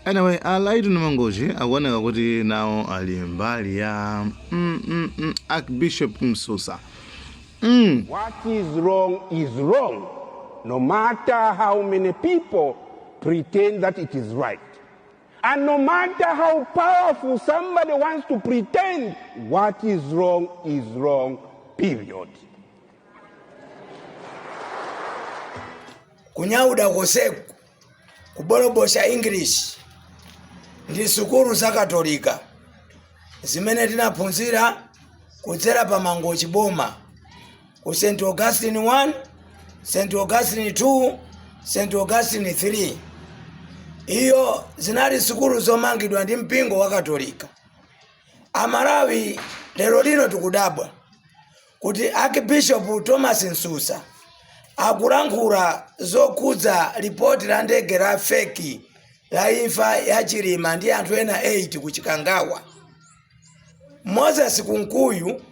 Anyway, Light Mangoji, akuoneka kuti nawo ali mbali ya Archbishop Msusa. What is wrong, no matter how many people pretend that it is right. And no matter how powerful somebody wants to pretend, what is wrong, period. Kunyauda koseku, kubolobosha English, ndi sukuru za Katolika. Zimene tinaphunzira kudzera pa Mangochi boma. Ku St. Augustine 1, St. Augustine 2, St. Augustine 3. Iyo zinali sukuru zomangidwa ndi mpingo wa Katolika. Amalawi lero lino tikudabwa kuti Archbishop Thomas Msusa akulankhula zokhudza ripoti la ndege la feki la imfa ya Chilima ndi anthu ena 8 ku Chikangawa. Moses Kunkuyu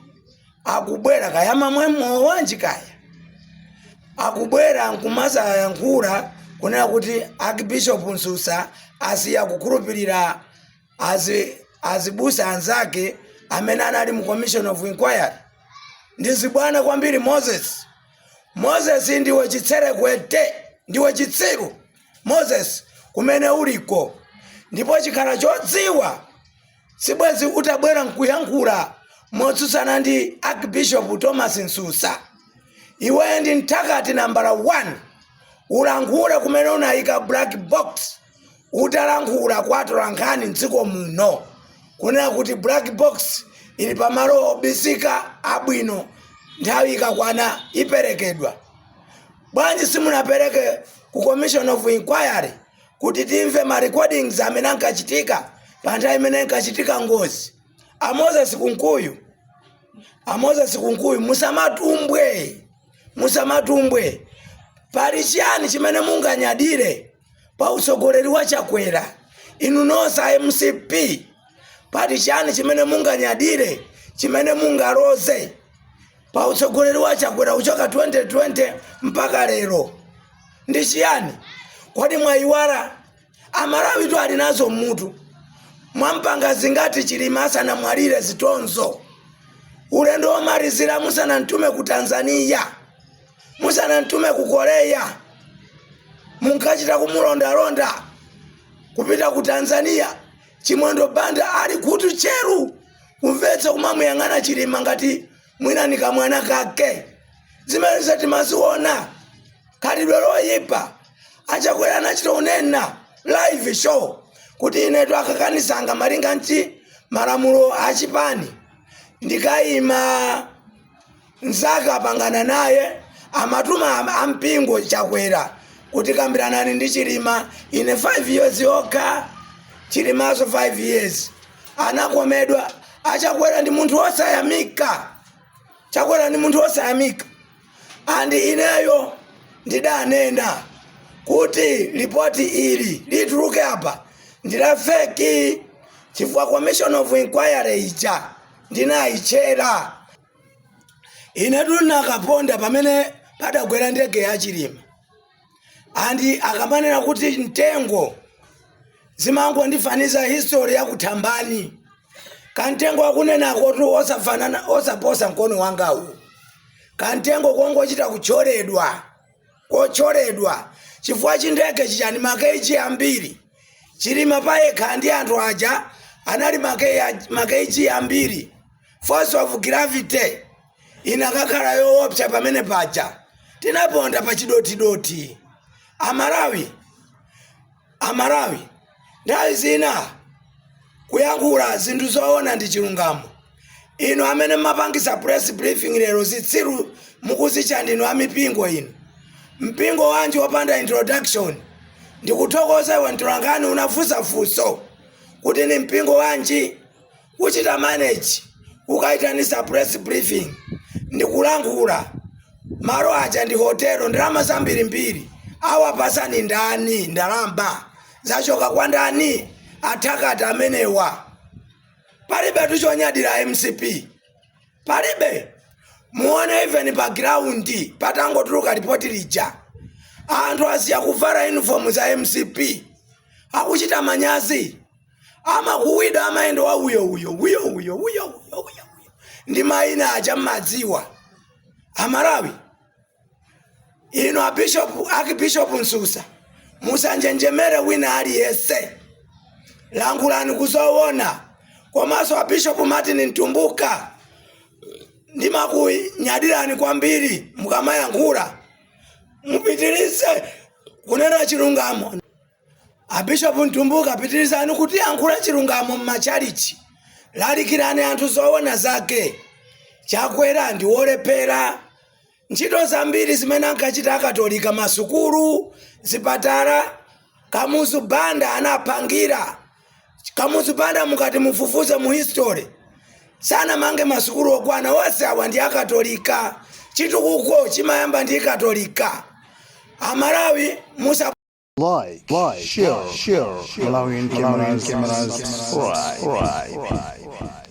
akubwera kayama mwemo wanjikaya. Akubwera nkumaza yankhula kunena kuti Archbishop Msusa asiya kukhulupirira azibusa anzake amene anali mu Commission of Inquiry. Ndizibwana kwambiri Moses ndiwe chitsere kwete, ndiwe chitsiru Moses kumene uliko. Ndipo chikhala chodziwa sibwezi utabwera nkuyankhula motsutsana ndi Archbishop Thomas Msusa. Iwe ndi mtakati nambala 1 ulankhule kumene unayika black box. Utalankhula kwatolankhani mdziko muno kunena kuti black box ili pamalo obisika abwino nthawi ikakwana iperekedwa. Bwanji simunapereke ku Commission of Inquiry kuti timve ma recordings amene ankachitika pa nthawi imene inkachitika ngozi. Moses Kunkuyu musamadumbwe. Pali chiyani chimene munganyadire pa utsogoleri wa Chakwera inu nonse MCP? Pali chiyani chimene munganyadire chimene mungaloze pa utsogoleri wa Chakwera kuchoka 2020 mpaka lero? Ndi chiyani? Kodi mwayiwala Amalawi tu ali nazo mutu? Mwampanga zingati Chilima asanamwalire zitonzo? Ulendo omalizira musanantume ku Tanzania, musanantume ku Korea, munkachita kumulondalonda kupita ku Tanzania. Chimwendo banda ali kuti cheru kumvetsa kumamuyang'ana Chilima ngati mwina ni kamwana kake. Zimene zatimaziona khalidwe loyipa. Achakwera anachita unena live show kuti inetu akakanisanga malinga nchi malamulo achipani. Ndikayima nzaka pangana naye amatuma ampingo Chakwera kuti kambiranani ndi Chilima ine 5 years yoka, Chilimazo 5 years. Anakomedwa. Achakwera ndi munthu osayamika. Chakwera ndi munthu osayamika. Andi ineyo ndidanena kuti ripoti ili lituluke apa ndila feki chifukwa Commission of Inquiry ija ndinayichera. Inetu nakaponda pamene padagwera ndege ya Chilima. Andi akamanena kuti mtengo zimango ndifaniza history ya kuthambani. Kantengo akunena kotu osafanana osaposa mkono wangawu. Kantengo kongochita kuchoredwa chifukwa chindege chichani makeji ambiri. Chilima payekha ndi anthu aja anali makeji ambiri. Force of gravity inakakhala yoopsa pamene paja. Tinaponda pa chidotidoti. Amalawi nthawi zina kuyankhula zinthu zoona ndi chilungamo. Ino amene mapangisa press briefing lero zitsiru mukuzicha ndinu amipingo ino. Mpingo wanji wopanda introduction. Ndikuthokoza iwe Ntulangani unafusa fuso kuti ni mpingo wanji kuchita manage ukaitanisa press briefing. Ndikulankhula malo aja ndi hotelo ndalama zambirimbiri. Awa pasani ndani ndalamba zachoka kwa ndani atakata amenewa. Palibe tuchonyadira MCP. Palibe. Muone even background patangotuluka ripoti lija. Anthu asiya kuvala uniform za MCP. akuchita manyazi, amakuwida amaendo wa uyo ndi mayina aja mmadziwa. Amalawi, ino Archbishop Nsusa musanjenjemere wina aliyense, langulani kuzoona. Komanso a Bishop Martin Ntumbuka ndimakunyadirani kwambiri mukamayankhula mupitirize kunena chilungamo. A Bishop Ntumbuka pitirizani kuti yankhula chilungamo m'machalichi, lalikirani anthu zoona zake. Chakwera ndi wolephera. Ntchito zambiri zimene ankachita Akatolika, masukulu, zipatala, Kamuzu Banda anapangira. Kamuzu Banda mukati mufufuze mu history sana mange masukulu okwana wose awa ndi Akatolika. Chitukuko chimayamba ndi Katolika. Amalawi musa like, share, Malawian cameras, right.